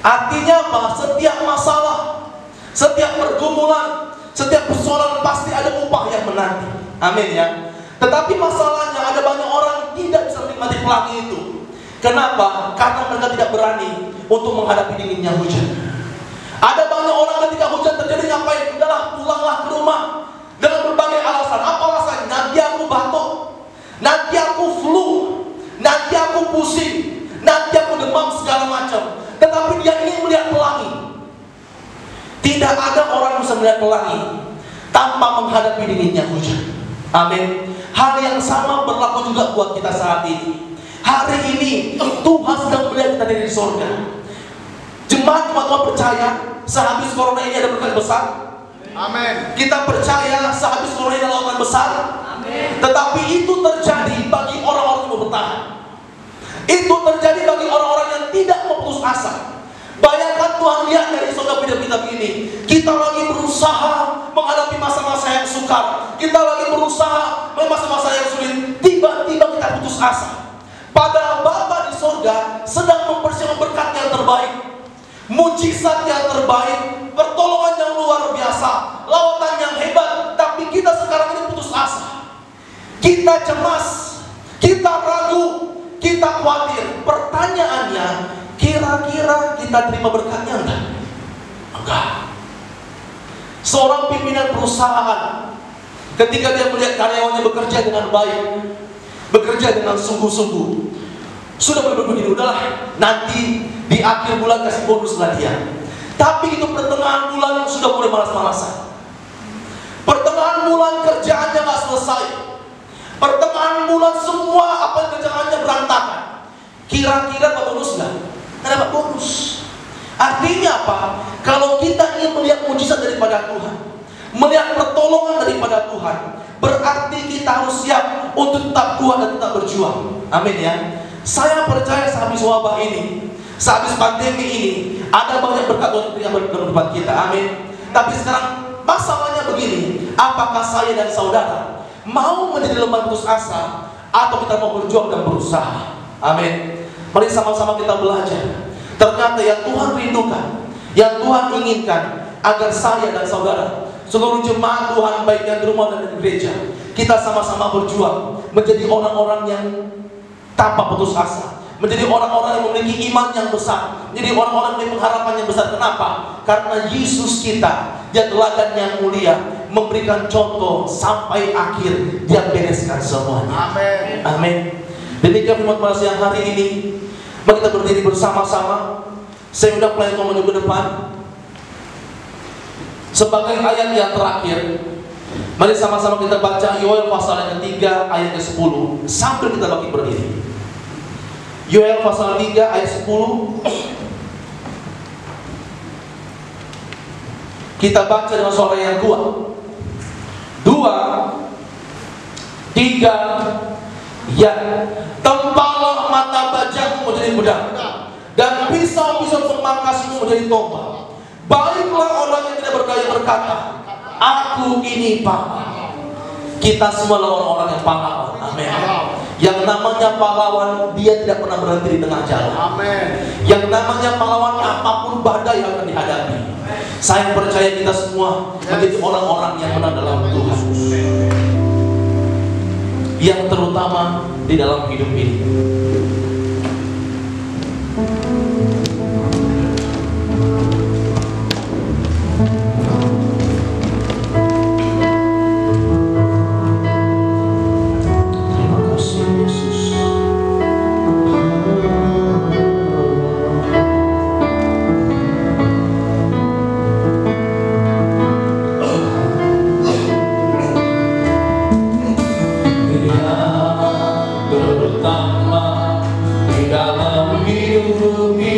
Artinya apa? Setiap masalah, setiap pergumulan, setiap persoalan pasti ada upah yang menanti. Amin ya. Tetapi masalahnya ada banyak orang tidak bisa menikmati pelangi itu. Kenapa? Karena mereka tidak berani untuk menghadapi dinginnya hujan. Ada banyak orang ketika hujan terjadi ngapain? Udahlah, pulanglah ke rumah dengan berbagai alasan. Apa alasan? Nanti aku batuk, nanti aku flu, nanti aku pusing, nanti aku demam segala macam. Tetapi dia ingin melihat pelangi. Tidak ada orang yang bisa melihat pelangi tanpa menghadapi dinginnya hujan. Amin. Hal yang sama berlaku juga buat kita saat ini. Hari ini Tuhan sedang melihat kita dari surga. Jemaat Tuhan percaya sehabis corona ini ada berkat besar. Amin. Kita percaya sehabis corona ini ada lautan besar. Amin. Tetapi itu terjadi bagi orang-orang yang bertahan. Itu terjadi bagi orang-orang yang tidak mau putus asa. Bayangkan Tuhan lihat dari surga hidup kita begini. Kita lagi berusaha menghadapi masa-masa yang sukar. Kita lagi berusaha menghadapi masa-masa yang sulit. Tiba-tiba kita putus asa. Padahal Bapa di surga sedang mempersiapkan berkat yang terbaik, mujizat yang terbaik, pertolongan yang luar biasa, lawatan yang hebat. Tapi kita sekarang ini putus asa. Kita cemas, kita ragu, kita kita khawatir. Pertanyaannya, kira-kira kita terima berkatnya enggak? Enggak. Seorang pimpinan perusahaan, ketika dia melihat karyawannya bekerja dengan baik, bekerja dengan sungguh-sungguh, sudah begini, udahlah, nanti di akhir bulan kasih bonus lah dia. Tapi itu pertengahan bulan sudah mulai malas-malasan. Pertengahan bulan kerjaannya nggak selesai. Pertengahan bulan semua apa yang kerjaannya berantakan. Kira-kira dapat bonus nggak? Nggak dapat bonus. Artinya apa? Kalau kita ingin melihat mujizat daripada Tuhan, melihat pertolongan daripada Tuhan, berarti kita harus siap untuk tetap kuat dan tetap berjuang. Amin ya. Saya percaya sehabis wabah ini, sehabis pandemi ini, ada banyak berkat yang berdepan kita. Amin. Tapi sekarang masalahnya begini, apakah saya dan saudara mau menjadi lemah putus asa, atau kita mau berjuang dan berusaha? Amin. Mari sama-sama kita belajar. Ternyata yang Tuhan rindukan, yang Tuhan inginkan, agar saya dan saudara, seluruh jemaat Tuhan, baik yang di rumah dan di gereja, kita sama-sama berjuang menjadi orang-orang yang tanpa putus asa, menjadi orang-orang yang memiliki iman yang besar, menjadi orang-orang yang memiliki pengharapan yang besar. Kenapa? Karena Yesus kita, dia teladan yang mulia, memberikan contoh sampai akhir, dia bereskan semuanya. Amin. Amin. Demikian firman Tuhan siang hari ini. Mari kita berdiri bersama-sama. Saya undang pelayan Tuhan menuju ke depan. Sebagai ayat yang terakhir, mari sama-sama kita baca Yoel pasal yang ketiga ayat ke-10 sambil kita bagi berdiri. Yoel pasal 3 ayat 10. Kita baca dengan suara yang kuat. 2, 3, ya. Tempalah mata bajamu menjadi pedang, dan pisau-pisau pemangkasmu menjadi tombak. Baiklah orang yang tidak berdaya berkata, aku ini pahlawan. Kita semua orang-orang yang pahlawan. Amin. Yang namanya pahlawan, dia tidak pernah berhenti di tengah jalan. Amin. Yang namanya pahlawan, apapun badai yang akan dihadapi. Saya percaya kita semua menjadi orang-orang yang menang dalam Tuhan, yang terutama di dalam hidup ini. Terima kasih Yesus. Terutama di dalam hidup ini.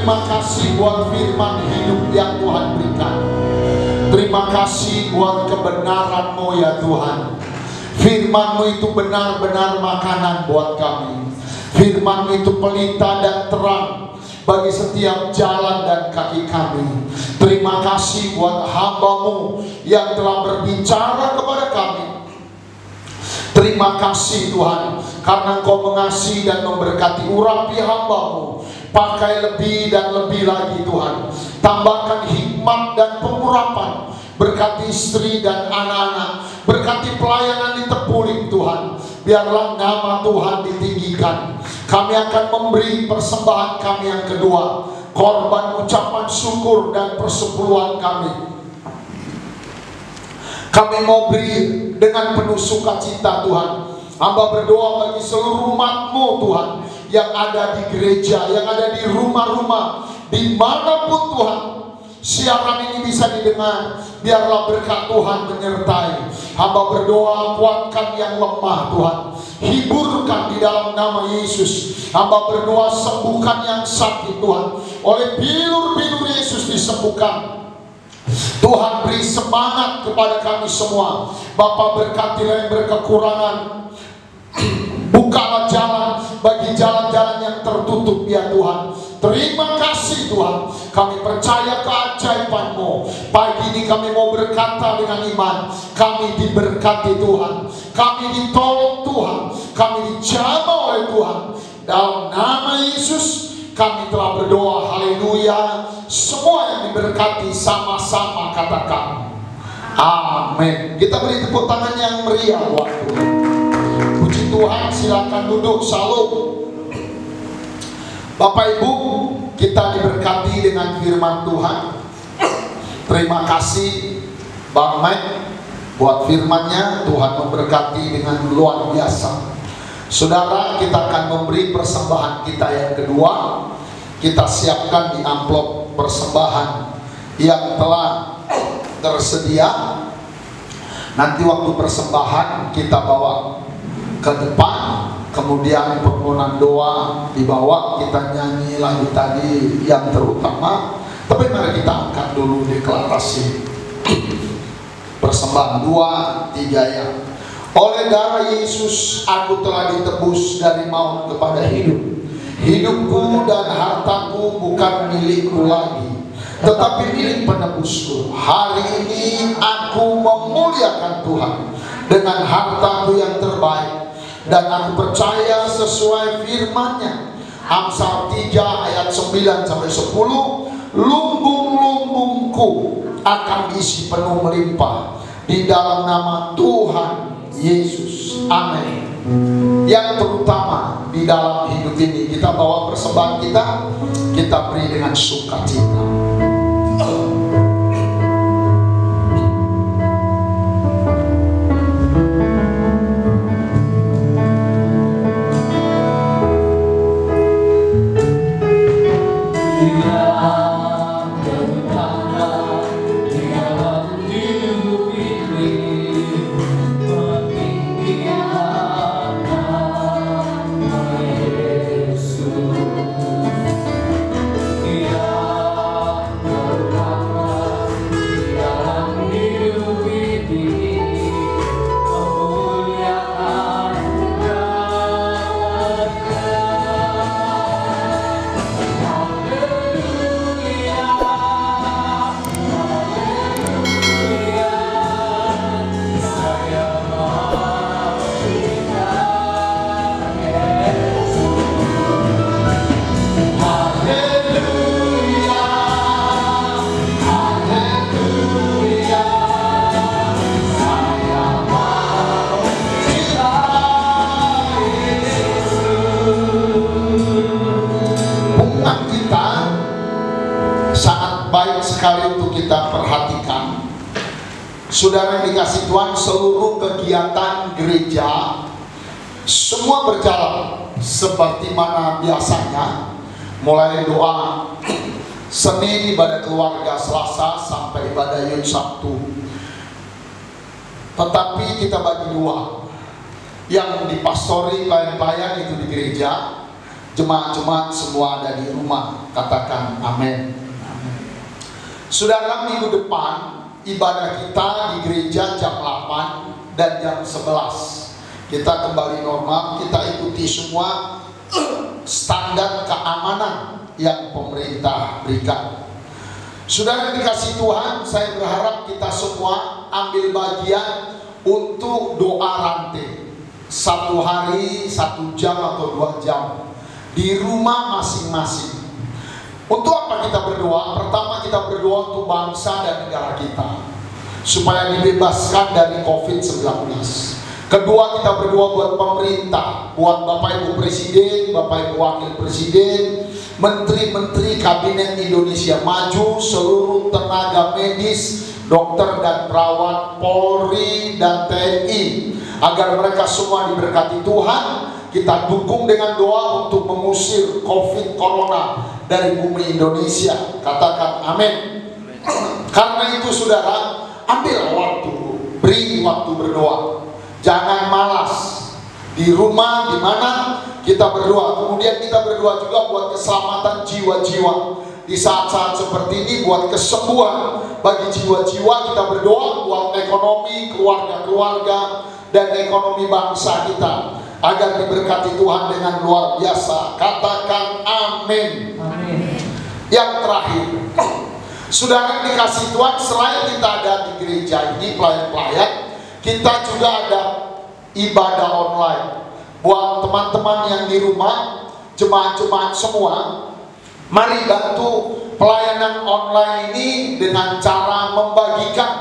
Terima kasih buat firman hidup yang Tuhan berikan. Terima kasih buat kebenaran-Mu ya Tuhan. Firman-Mu itu benar-benar makanan buat kami. Firman-Mu itu pelita dan terang bagi setiap jalan dan kaki kami. Terima kasih buat hamba-Mu yang telah berbicara kepada kami. Terima kasih Tuhan, karena Engkau mengasihi dan memberkati urapi hamba-Mu. Pakai lebih dan lebih lagi Tuhan. Tambahkan hikmat dan pengurapan. Berkati istri dan anak-anak. Berkati pelayanan di Tepuling Tuhan. Biarlah nama Tuhan ditinggikan. Kami akan memberi persembahan kami yang kedua, korban ucapan syukur dan persepuluhan kami. Kami mau beri dengan penuh sukacita Tuhan. Hamba berdoa bagi seluruh umat-Mu Tuhan, yang ada di gereja, yang ada di rumah-rumah, dimanapun Tuhan siaran ini bisa didengar. Biarlah berkat Tuhan menyertai. Hamba berdoa, kuatkan yang lemah Tuhan, hiburkan di dalam nama Yesus. Hamba berdoa, sembuhkan yang sakit Tuhan. Oleh bilur-bilur Yesus disembuhkan. Tuhan beri semangat kepada kami semua. Bapa, berkatilah yang berkekurangan. Bukalah jalan bagi jalan-jalan yang tertutup ya Tuhan. Terima kasih Tuhan. Kami percaya keajaiban-Mu. Pagi ini kami mau berkata dengan iman, kami diberkati Tuhan, kami ditolong Tuhan, kami dijamah oleh Tuhan. Dalam nama Yesus kami telah berdoa, haleluya. Semua yang diberkati sama-sama katakan amin. Kita beri tepuk tangan yang meriah buat Tuhan. Puji Tuhan, silakan duduk. Salam. Bapak Ibu, kita diberkati dengan firman Tuhan. Terima kasih Bang Mike buat firmannya. Tuhan memberkati dengan luar biasa. Saudara, kita akan memberi persembahan kita yang kedua. Kita siapkan di amplop persembahan yang telah tersedia. Nanti waktu persembahan kita bawa ke depan, kemudian permohonan doa dibawa, kita nyanyi lagu tadi yang terutama. Tapi mari kita angkat dulu deklarasi persembahan 2, 3 ya. Oleh darah Yesus aku telah ditebus dari maut kepada hidup. Hidupku dan hartaku bukan milikku lagi, tetapi milik penebusku. Hari ini aku memuliakan Tuhan dengan hartaku yang terbaik. Dan aku percaya sesuai firman-Nya, Amsal 3 ayat 9-10, lumbung-lumbungku akan diisi penuh melimpah di dalam nama Tuhan Yesus. Amin. Yang terutama di dalam hidup ini, kita bawa persembahan kita beri dengan sukacita. Saudara yang dikasih Tuhan, seluruh kegiatan gereja semua berjalan seperti mana biasanya. Mulai doa Senin ibadah keluarga, Selasa sampai ibadah Yud Sabtu. Tetapi kita bagi dua, yang dipastori pelayan-pelayan itu di gereja, Jemaat-jemaat semua ada di rumah, katakan amin. Saudara, minggu depan ibadah kita di gereja jam 8 dan jam 11. Kita kembali normal, kita ikuti semua standar keamanan yang pemerintah berikan. Saudara dikasih Tuhan, saya berharap kita semua ambil bagian untuk doa rantai. 1 hari, 1 jam atau 2 jam di rumah masing-masing. Untuk apa kita berdoa? Pertama, kita berdoa untuk bangsa dan negara kita supaya dibebaskan dari COVID-19. Kedua, kita berdoa buat pemerintah, buat Bapak Ibu Presiden, Bapak Ibu Wakil Presiden, Menteri-Menteri Kabinet Indonesia Maju, seluruh tenaga medis, dokter dan perawat, Polri dan TNI, agar mereka semua diberkati Tuhan. Kita dukung dengan doa untuk mengusir COVID Corona dari bumi Indonesia. Katakan amin. Karena itu saudara, ambil waktu, beri waktu berdoa. Jangan malas. Di rumah, di mana kita berdoa. Kemudian kita berdoa juga buat keselamatan jiwa-jiwa. Di saat-saat seperti ini, buat kesembuhan bagi jiwa-jiwa. Kita berdoa buat ekonomi, keluarga-keluarga, dan ekonomi bangsa kita, agar diberkati Tuhan dengan luar biasa. Katakan amin. Amin. Yang terakhir, saudara dikasih Tuhan, selain kita ada di gereja ini pelayan-pelayan, kita juga ada ibadah online. Buat teman-teman yang di rumah, jemaat-jemaat semua, mari bantu pelayanan online ini dengan cara membagikan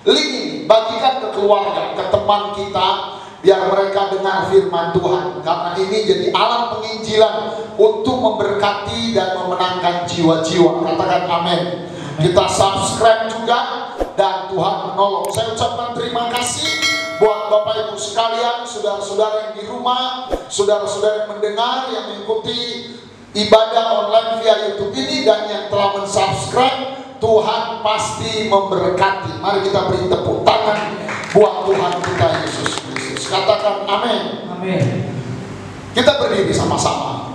link ini, bagikan ke keluarga, ke teman kita, biar mereka dengar firman Tuhan. Karena ini jadi alat penginjilan untuk memberkati dan memenangkan jiwa-jiwa. Katakan amin. Kita subscribe juga, dan Tuhan menolong. Saya ucapkan terima kasih buat Bapak Ibu sekalian, saudara-saudara yang di rumah, saudara-saudara yang mendengar, yang mengikuti ibadah online via YouTube ini, dan yang telah mensubscribe. Tuhan pasti memberkati. Mari kita beri tepuk tangan buat Tuhan kita Yesus Kristus. Katakan amin. Amin. Kita berdiri sama-sama.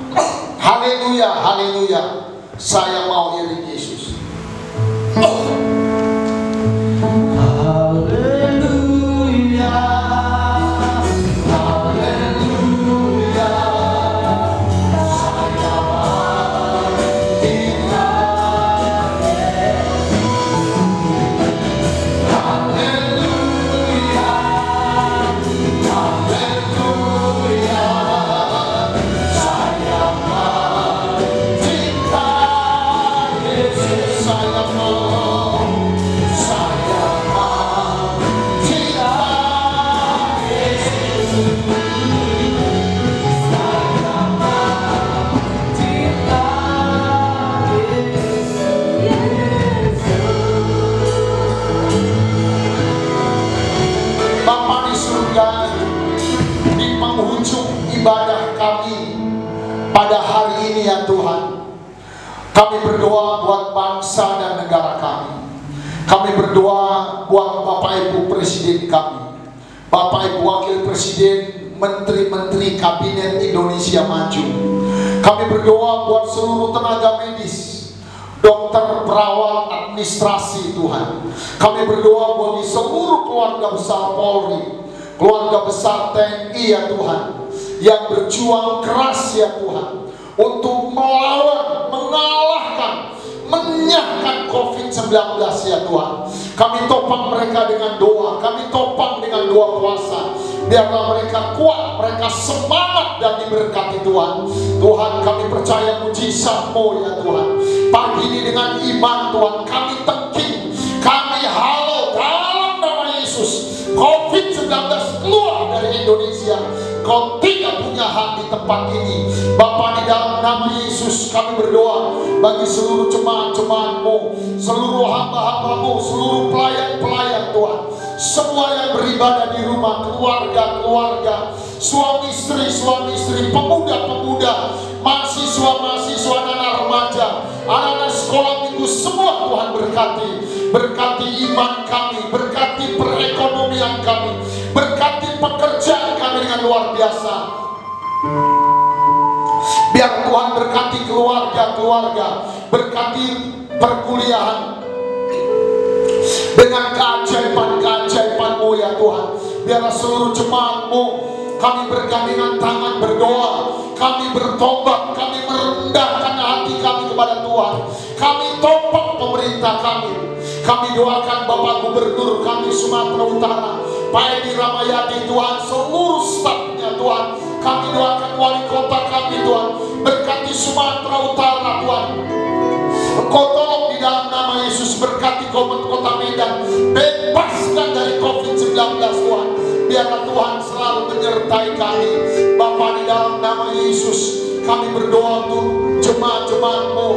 Haleluya, haleluya. Saya mau iring Yesus. Ibadah kami pada hari ini ya Tuhan, kami berdoa buat bangsa dan negara kami. Kami berdoa buat Bapak Ibu Presiden kami, Bapak Ibu Wakil Presiden, Menteri-Menteri Kabinet Indonesia Maju. Kami berdoa buat seluruh tenaga medis, dokter, perawat, administrasi Tuhan. Kami berdoa bagi seluruh keluarga besar Polri, keluarga besar TNI ya Tuhan, yang berjuang keras ya Tuhan untuk melawan, mengalahkan, menyahkan COVID-19 ya Tuhan. Kami topang mereka dengan doa, kami topang dengan doa puasa. Biarlah mereka kuat, mereka semangat dan diberkati Tuhan. Tuhan, kami percaya mujizat-Mu ya Tuhan. Pagi ini dengan iman Tuhan, kami tengking, kami halau dalam nama Yesus. COVID-19 keluar dari Indonesia. Kau tidak punya hak di tempat ini. Bapa, di dalam nama Yesus kami berdoa bagi seluruh jemaat-jemaat-Mu, seluruh hamba-hamba-Mu, seluruh pelayan-pelayan Tuhan, semua yang beribadah di rumah, keluarga-keluarga, suami istri, pemuda-pemuda, mahasiswa-mahasiswa, anak remaja, anak-anak sekolah minggu, semua Tuhan berkati. Berkati iman kami, berkati perekonomian kami, berkati pekerjaan kami dengan luar biasa. Biar berkati keluarga-keluarga, berkati perkuliahan dengan keajaiban-keajaiban-Mu ya Tuhan. Biarlah seluruh jemaat-Mu, kami bergandengan tangan berdoa, kami bertobat, kami merendahkan hati kami kepada Tuhan. Kami topang pemerintah kami. Kami doakan Bapak Gubernur kami Sumatera Utara, Pak Edi Ramayadi Tuhan, seluruh stafnya Tuhan. Kami doakan wali kota kami Tuhan, berkati Sumatera Utara Tuhan. Engkau tolong di dalam nama Yesus, berkati kota Medan, bebaskan dari COVID-19 Tuhan. Biarlah Tuhan selalu menyertai kami. Bapa, di dalam nama Yesus kami berdoa untuk jemaat-jemaat-Mu.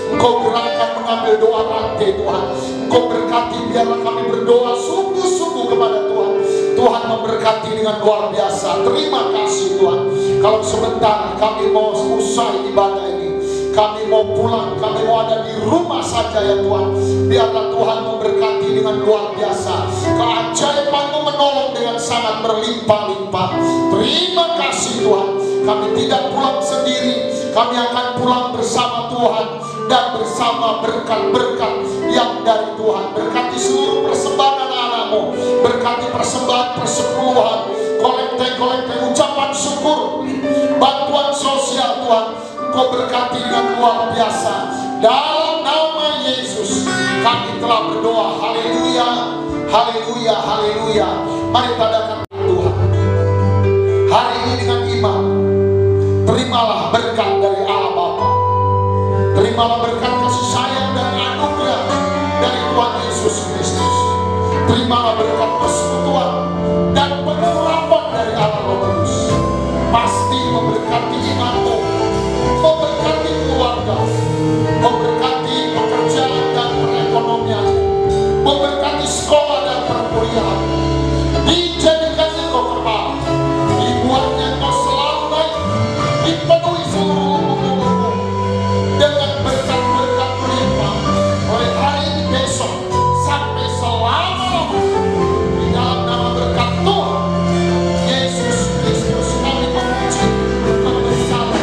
Engkau gerakkan mengambil doa rantai Tuhan. Engkau berkati, biarlah kami berdoa sungguh-sungguh kepada Tuhan. Tuhan memberkati dengan luar biasa. Terima kasih Tuhan. Kalau sebentar kami mau usai ibadah ini, kami mau pulang, kami mau ada di rumah saja ya Tuhan. Biarlah Tuhan memberkati dengan luar biasa. Keajaiban-Mu menolong dengan sangat berlimpah-limpah. Terima kasih Tuhan. Kami tidak pulang sendiri, kami akan pulang bersama Tuhan dan bersama berkat-berkat yang dari Tuhan. Berkati seluruh persembahan anak-Mu, berkati persembahan persepuluhan, kolekte-kolekte, ucapan syukur, bantuan sosial Tuhan. Engkau berkati dengan luar biasa. Dalam nama Yesus kami telah berdoa. Haleluya, haleluya, haleluya. Mari tadakan Tuhan hari ini dengan iman. Terimalah berkat dari Allah Bapa. Terimalah berkat kasih sayang dan anugerah dari Tuhan Yesus Kristus. Terimalah berkat persekutuan dan pengurapan dari Allah Roh Kudus. Pasti memberkati imanmu, memberkati keluarga, memberkati pekerjaan dan perekonomian, memberkati sekolah dan perkuliahan. Dijadikan engkau kepala, dibuatnya engkau selalu naik, dipenuhi seluruh umur-umurmu dengan berkat-berkat melimpah oleh hari ini, besok, sampai selama-lamanya. Di dalam nama berkat Tuhan Yesus Kristus kami memuji kebesaran.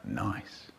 Nice.